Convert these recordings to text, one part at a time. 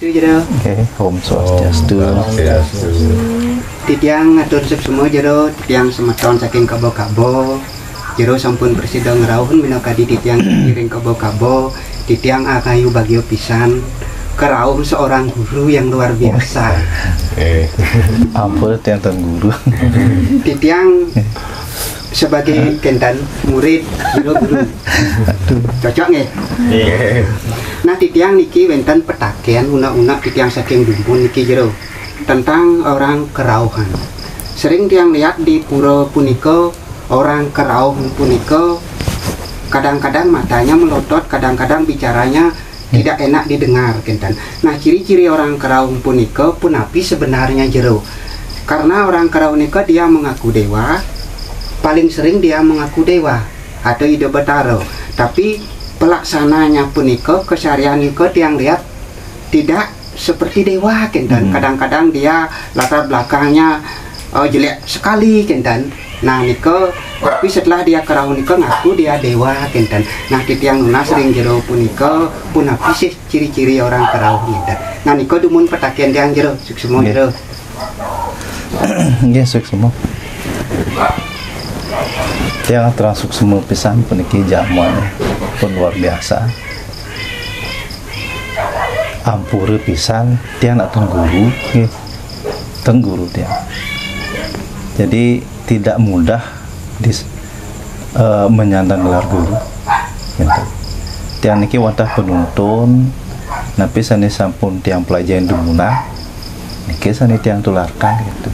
Itu jero. Oke, Om Swastiastu. Titiang ngatur semua jero, titiang semeton saking kabo-kabo. Jero sampun presida ngerawun minangka di titiang kiring kabo-kabo. Titiang akayu bagio pisan. Kerawun seorang guru yang luar biasa. Ampun tiang guru. Titiang sebagai kentan murid jero guru. Cocok nggih? Nah titiang niki wenten petakian unak-unak titiang saking dumpun niki jero tentang orang kerauhan. Sering tiang lihat di pura punika orang kerauhan punika kadang-kadang matanya melotot, kadang-kadang bicaranya tidak enak didengar kentan. Nah ciri-ciri orang kerauhan punika pun api sebenarnya jero. Karena orang kerauhan punika dia mengaku dewa, paling sering dia mengaku dewa atau Ida Batara. Tapi pelaksananya punika keseharian niko tiang lihat tidak seperti dewa kentan. Kadang-kadang dia latar belakangnya jelek sekali kentan. Nah niko tapi setelah dia kerauh niko ngaku dia dewa kentan. Nah titiang nuna sering jero punika pun apa sih ciri-ciri orang kerauh kentan. Nah niko dumun petakian tiang jero suksemo jero. Nggih suksemo. Tiang termasuk semua pisan puniki jamuan pun luar biasa. Ampure pisan tiang nak tengguru nggih. Tengguru tiang. Jadi tidak mudah menyandang gelar guru. Gitu. Tiang niki wantah penuntun napi sani sampun tiang pelajaran dumuna niki sani tiang tularkan gitu.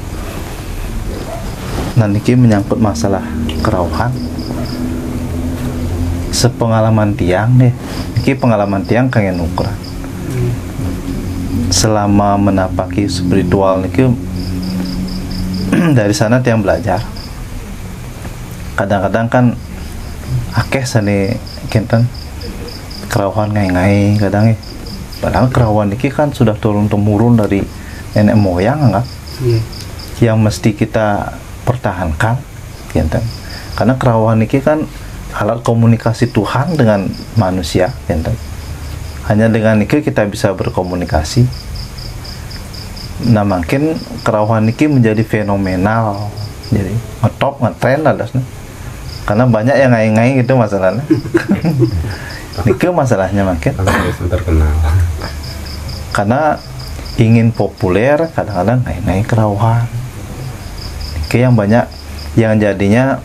Nah niki menyangkut masalah kerauhan. Sepengalaman tiang deh, niki pengalaman tiang kangen ukuran. Selama menapaki spiritual niki dari sana tiang belajar. Kadang-kadang kan akeh sani kinten kerauhan ngai-ngai kadang padahal kerauhan niki kan sudah turun temurun dari nenek moyang enggak? Yang mesti kita pertahankan kinten. Karena kerauhan niki kan alat komunikasi Tuhan dengan manusia kinten. Hanya dengan niki kita bisa berkomunikasi. Nah makin kerauhan niki menjadi fenomenal, jadi ngetop ngetren adasnya. Karena banyak yang ngai-ngai gitu masalahnya. Niki masalahnya makin terkenal. Karena ingin populer kadang-kadang ngai-ngai kerauhan. Niki yang banyak yang jadinya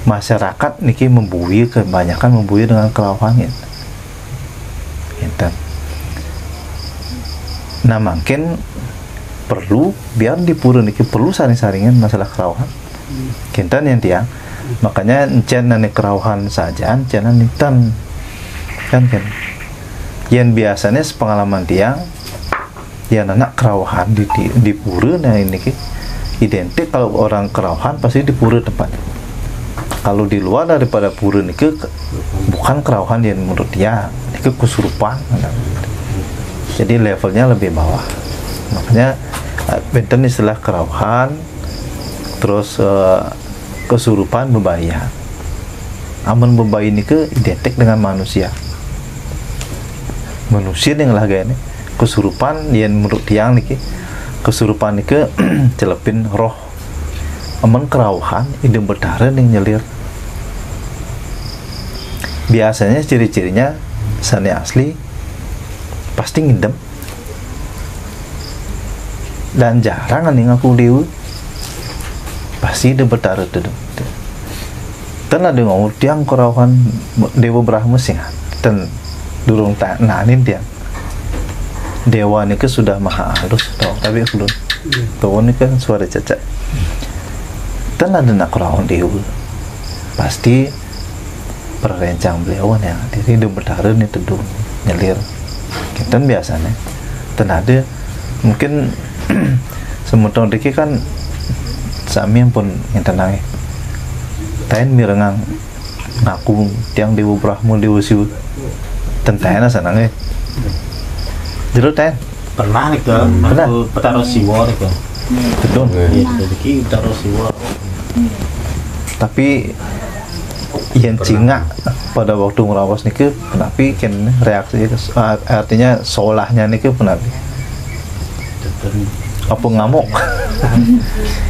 masyarakat niki kebanyakan membui dengan kerauhan gitu. Nah makin perlu biar di pura niki perlu saring-saringan masalah kerauhan. Kinten yang tiang. Makanya encen nane kerauhan saja, encen nitan kan. Yang biasanya sepengalaman tiang, yang anak kerauhan di pura nah ini ki identik kalau orang kerauhan pasti di pura tempat. Kalau di luar daripada pura niki bukan kerauhan yang menurut dia, niki kesurupan. Jadi levelnya lebih bawah. Makanya benten istilah kerauhan, terus kesurupan bebayaan. Amun bebayaan niki identik dengan manusia. Manusia yang lagi ini kesurupan yang menurut tiang niki kesurupan niki celepin roh. Amun kerauhan ide berdarah yang nyelir. Biasanya ciri-cirinya sani asli pasti ngidem dan jarang nih ngaku dewa pasti ide berdarah tuh. Dan ada ngomong tiang kerauhan dewa Brahma sih dan durung tak nanin tiang dewa niki sudah maha halus tau tapi belum tahu nih kan suara cacat. Dan ada nak kerauhan dewa pasti perencang beliau ya diri hidup berdarah nih teduh nyelir kita biasanya dan ada mungkin semudah diki kan sami pun yang tenang tain mirengang ngaku tiang dewa Brahma dewa siu tentang sana jeruk tain pernah nih kan aku petaro siwa nih kan betul jadi petaro siwa tapi yang cingak pada waktu ngerawas niki penapi kan reaksi artinya seolahnya niki penapi Apa ngamuk?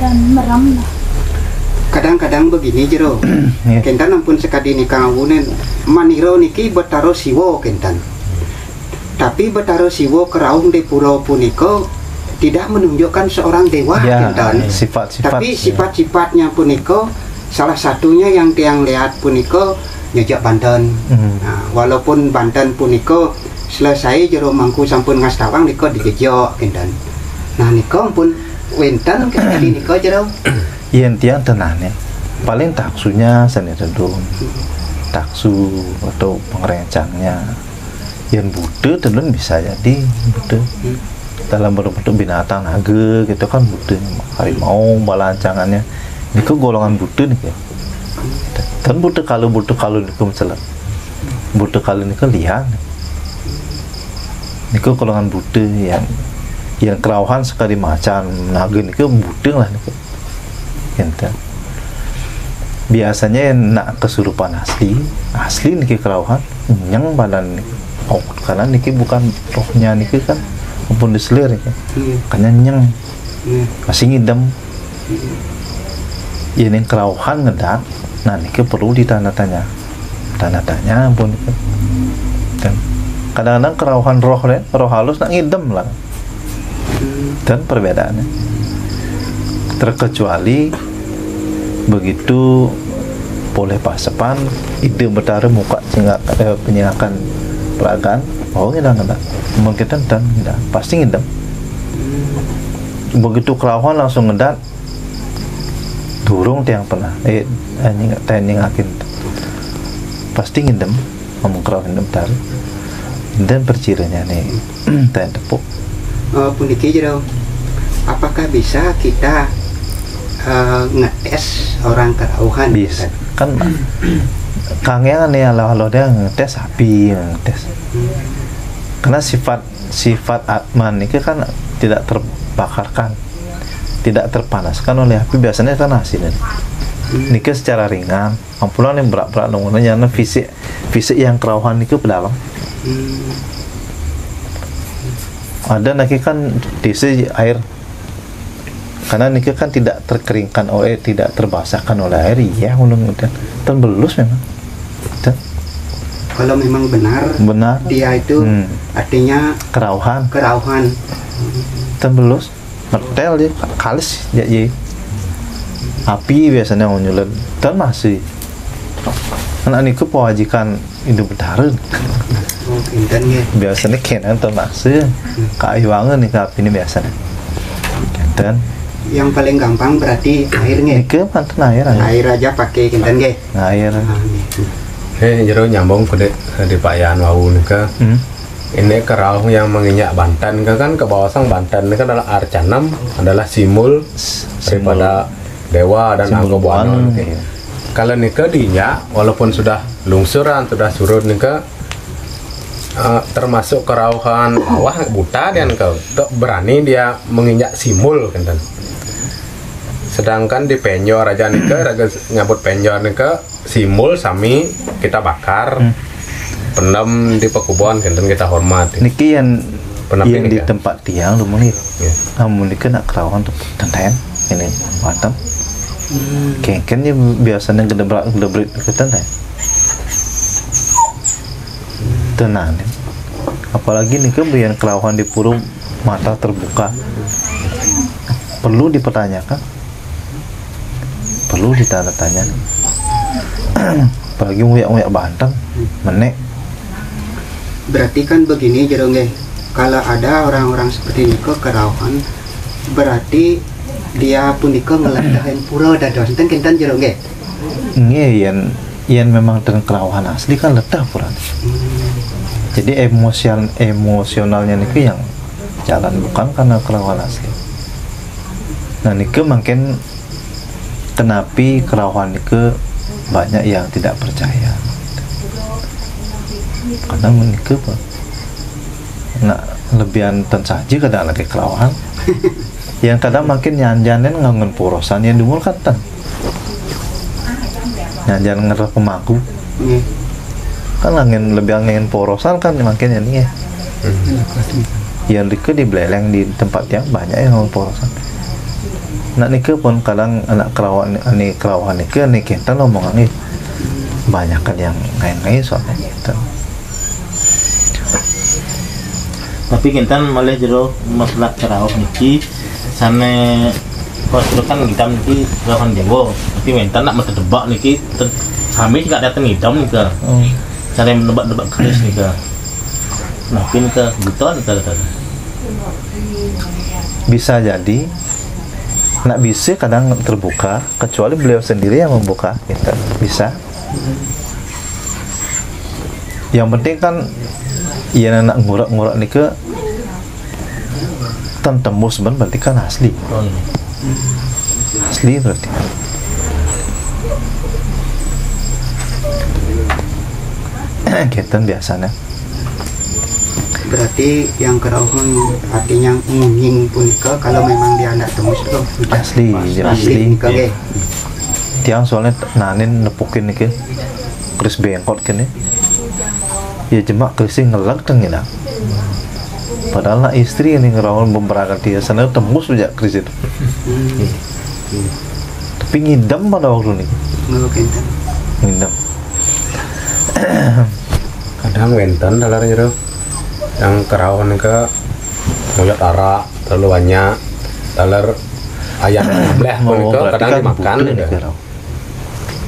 Dan meram lah. Kadang-kadang begini jero. Iya. Kentan ampun sekadi nikah awunen maniro niki Betara Siwa kentan. Tapi Betara Siwa keraung di pulau punika tidak menunjukkan seorang dewa Ya, kentan. sifat-sifat. Tapi sifat-sifatnya punika salah satunya yang tiang lihat punika nyejak Banten. Nah, walaupun Banten punika selesai jero mangku sampun ngastawang nika dijejak kentan. Nah nika pun wenten sekadi nika jero. Yen tiang tenan ya. Paling taksunya seni redung. Taksu atau pengerencangnya. Yen bude tenun bisa jadi bude. Dalam bentuk binatang naga gitu kan bude. Harimau balancangannya. Niku golongan bude nih ya. Dan bude kalau niku mencelat. Bude kalau niku liang. Niku golongan bude yang kerauhan sekali macan naga niku bude lah niku. Ente. Biasanya yang nak kesurupan asli niki kerauhan nyeng badan niki. Oh, karena niki bukan rohnya niki kan ampun diselir ya. Karena nyeng masih ngidam. Ini kerauhan ngedat. Nah niki perlu ditanda-tanya ampun niki. Dan kadang-kadang kerauhan roh halus nak ngidam lah. Dan perbedaannya terkecuali begitu boleh pasepan ide Betara muka sehingga ada penyengakan peragaan ngidam mungkin dan ngidam pasti ngidam begitu kerauhan langsung ngedat durung tiang pernah nyingakin pasti ngidam ngomong kerauhan Betara dan percirinya nih tanya tepuk puniki jero apakah bisa kita ngetes orang kerauhan bisa kan Kang yang nih halo dia ngetes sapi ngetes karena sifat atman itu kan tidak terbakarkan tidak terpanaskan oleh api biasanya kan hasilnya nikah secara ringan ampunan yang berat-berat nunggunya karena fisik yang kerauhan itu pedalam ada nanti kan diisi air karena nikah kan tidak terkeringkan oleh tidak terbasahkan oleh air ya udah terbelus memang kalau memang benar dia itu artinya kerauhan terbelus metel dia kalis ya api biasanya nyulen dan masih anak nikah pewajikan hidup berdarah biasanya kenan termasuk kaiwangan nih api ini biasanya dan yang paling gampang berarti airnya ke mantan air aja pakai kinten ge air jero nyambung ke di Pak Yan wau nika ini kerauh yang menginjak Banten kan ke bawasang Banten ini kan adalah Arcanam adalah simbol daripada dewa dan anggobuana kalau nika diinjak walaupun sudah lungsuran sudah surut nika termasuk kerauhan bawah buta dan kau berani dia menginjak simbol kan sedangkan di penjor aja nika nyabut penjor nika simbol sami kita bakar pendam di pekubuan kan kita hormat niki yang di tempat tiang lumayan namun nika nak kerauhan tuh tenten ini Batam kengkennya biasanya gede-gede ke tenten tenang apalagi nih kemudian kerauhan di purung mata terbuka perlu dipertanyakan perlu ditanya-tanya apalagi nguyak Banten menek berarti kan begini jero nggih kalau ada orang-orang seperti niko kerauhan berarti dia punika ngeladahin pura dados enten kinten jero nggih yang memang dengan kerauhan asli kan ledah pura jadi emosionalnya niku yang jalan bukan karena kerauhan asli nah niku makin kenapi kerauhan niku banyak yang tidak percaya karena niku nak lebihan tensaji kadang lagi kerauhan yang kadang makin nyanjanin ngangun porosan yang dimul kata nyanjan ngerap pemaku kan angin lebih angin porosan kan makin ini ya yang nike di beleleng di tempat yang banyak yang porosan. Nak nike pun kadang anak kerawan nike kita ngomong nih banyak kan yang ngai soalnya gitu. Tapi kintan malah jero masalah kerawas niki sana kos kan hitam niki kerawan Jawa. Tapi kintan nak mata debak niki kami juga datang hitam nih ke. Cara menebak-nebak keris nih ke. Nah, pin ke beton kata. Bisa jadi nak bisa kadang terbuka kecuali beliau sendiri yang membuka gitu. Bisa. Yang penting kan iya nak ngurak-ngurak nih ke tembus berarti kan asli. Asli berarti kan. Kita biasanya. Berarti yang kerauhan artinya ngunging punika kalau memang dia anak tembus itu asli. Oke. Tiang soalnya nanin nepukin nih keris bengkot kene. Ya jemak kerising ngelak tengin. Padahal nak istri ini ngerawan beberapa dia sana tembus aja keris itu. Tapi ngidam pada waktu ini. Ngidam. Kadang wenten dalar jero yang kerawan ke mulut arak terlalu banyak dalar ayam bleh pun ke kadang dimakan gitu.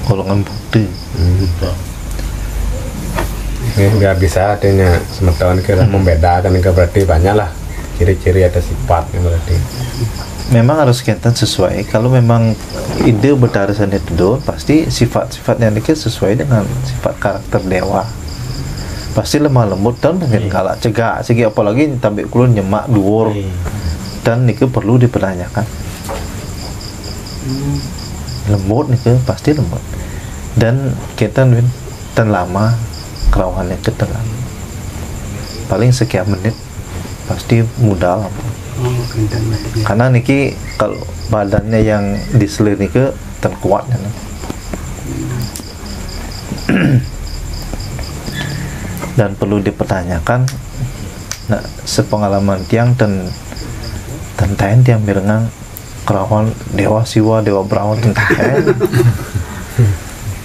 Golongan bukti. Biar bisa artinya semeton kita membedakan ke berarti banyak lah ciri-ciri atau sifatnya berarti. Memang harus kita sesuai. Kalau memang ide berdasarkan itu pasti sifat-sifatnya ini sesuai dengan sifat karakter dewa. Pasti lemah lembut dan mungkin galak cegah segi apalagi tambah kulun nyemak dhuwur dan niku perlu dipertanyakan. Lembut niku pasti lembut dan kita tan lama kerawannya ketenang paling sekian menit pasti mudah lah. Karena niki kalau badannya yang diselir niku tan kuat kan. Dan perlu dipertanyakan nah sepengalaman tiang dan tiang mirengang kerawan dewa siwa dewa berawan tentahen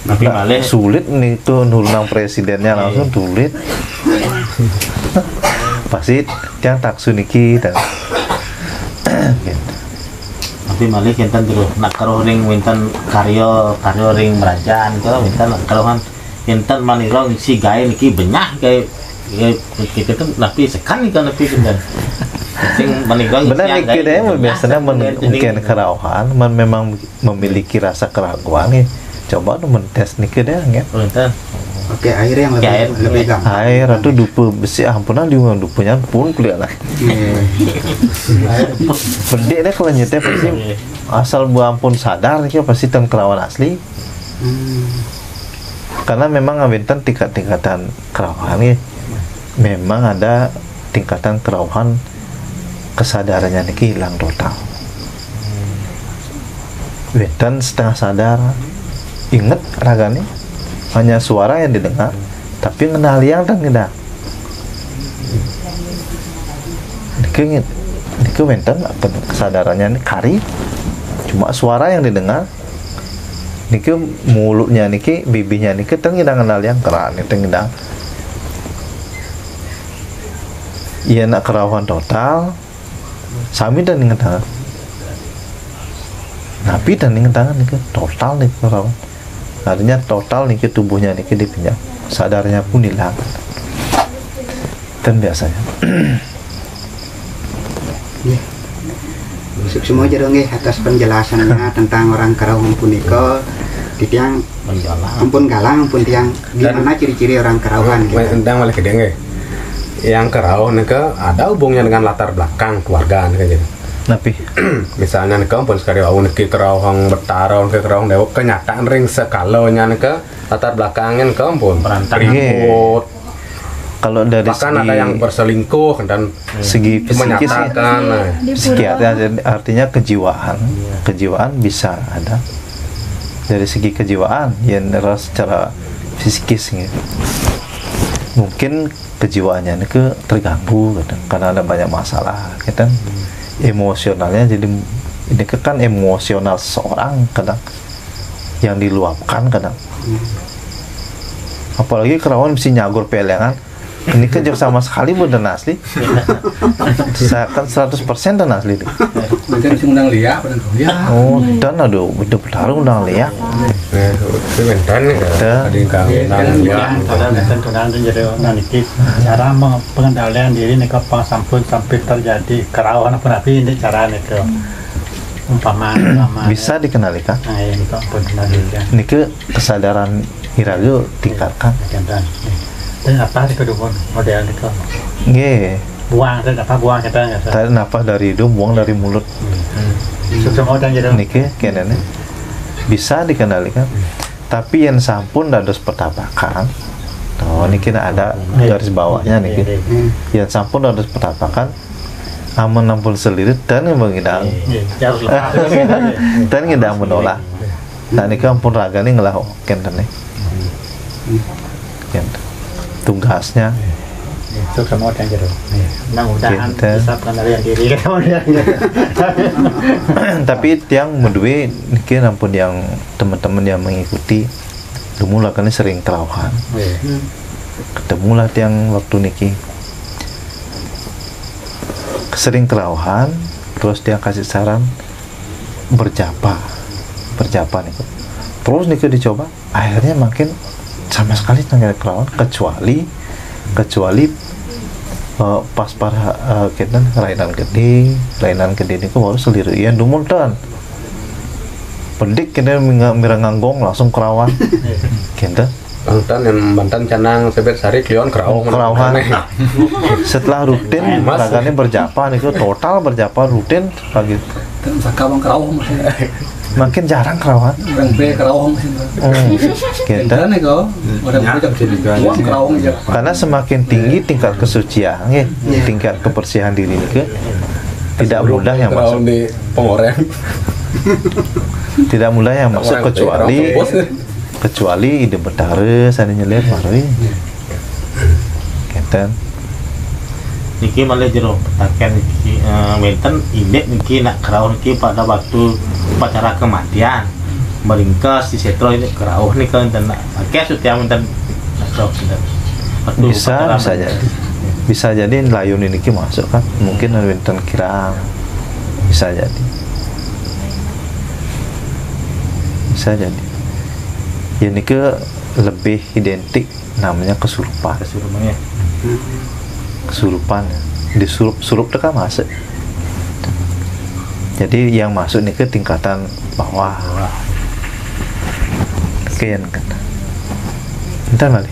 tapi malah sulit nih tuh nulunang presidennya langsung sulit pasti tiang taksu niki dan gitu. Tapi malah kintan terus nak karo ring wintan karyo ring merajaan kalau wintan kalau kan kintan manirong si gawe niki benyah kayak kita kan tapi sekan nih kan tapi kintan sing manirong benar niki deh biasanya mungkin kerauhan memang memiliki rasa keraguan nih coba tuh mentes niki deh ya Oke, air yang lebih gampang. Air atau dupa besi ampunan diuang dupanya pun kuliah lah. Berdek deh kalau nyetek pasti asal bu ampun sadar nih pasti tan kerawan asli. Karena memang abentan tingkatan kerawan nih. Memang ada tingkatan kerawan kesadarannya nih hilang total. Bentan setengah sadar, inget raganya. Hanya suara yang didengar, tapi kenal yang dan tidak. Ini wenten kesadarannya ini kari, cuma suara yang didengar. Niki mulutnya niki, bibinya niki tengidang kenal yang keran, tengidang. Ia nak kerawan total, sami dan ingat tangan. Nabi dan ingat tangan niki total nih kerawan. Artinya total nih tubuhnya nih dipinjam, sadarnya pun hilang. Dan biasanya. Semua jerong atas penjelasannya tentang orang Karawang punika, tiang ampun galang, ampun tiang gimana ciri-ciri orang Karawang. Tentang malah gede yang Karawang nih ada hubungnya dengan latar belakang keluarga nih gitu. Napi misalnya nih pun sekali awun ke Karawang bertarung ke Karawang dewa kenyataan ring sekalonya nih latar belakangnya pun ribut. Kalau dari bahkan segi, ada yang berselingkuh dan segi menyatakan psikiater artinya kejiwaan bisa ada dari segi kejiwaan yang secara fisikis gitu. mungkin kejiwaannya ini terganggu kadang, karena ada banyak masalah kadang, emosionalnya jadi ini kan emosional seorang kadang yang diluapkan kadang, apalagi kerawan mesti nyagur pelengan ini kan sama sekali bener asli saya kan 100% dan asli Mungkin si undang liak, oh dan aduh udah bertarung undang liak itu mentan ada undang liak Tentunya jadi nanti cara pengendalian diri nih ke sampun sampai terjadi kerawanan apa nabi ini cara nih ke umpama bisa dikenalikan nah ini kok pengendalian ini ke kesadaran iraga tingkatkan dan apa itu dukun model itu nggih buang dan apa buang kita nggak sih tarik nafas dari hidung buang dari mulut sukses model jadi niki kayaknya bisa dikendalikan tapi yang sampun dados pertapakan oh niki ada garis bawahnya niki yang sampun dados pertapakan aman nampun selirit dan mengidang dan ngidang menolak nah niki ampun raga nih ngelah kenten nih tugasnya sukses model jadi mudah-mudahan bisa pengendalian diri tapi yang medue niki ampun yang teman-teman yang mengikuti lumula kan sering kerauhan ketemulah yang waktu niki sering kerauhan terus dia kasih saran berjapa nih terus niki dicoba akhirnya makin sama sekali tanggap kerauhan kecuali pas para kita rainan gede ini baru selirian dumuntan pendik kita miranganggong langsung kerawan kita Bantan canang sebet sari klion kerauhan setelah rutin raganya berjapa nih total berjapa rutin pagi sakawang kerawang makin jarang kerawan orang be kerawang kita nih kok orang be kerawang aja karena semakin tinggi tingkat kesucian tingkat kebersihan diri ini tidak mudah yang masuk di pengoren tidak mudah yang masuk kecuali ide betare sana nyelir marui kenten niki malah jero petakan niki wenten indek niki nak keraun niki pada waktu upacara kematian meringkas di setro ini kerauh nih kan dan pakai setiap wenten bisa jadi layun ini masuk kan mungkin wenten kirang bisa jadi ya ini lebih identik namanya kesurupan disurup dekat masuk jadi yang masuk nih ke tingkatan bawah sekian kan entar balik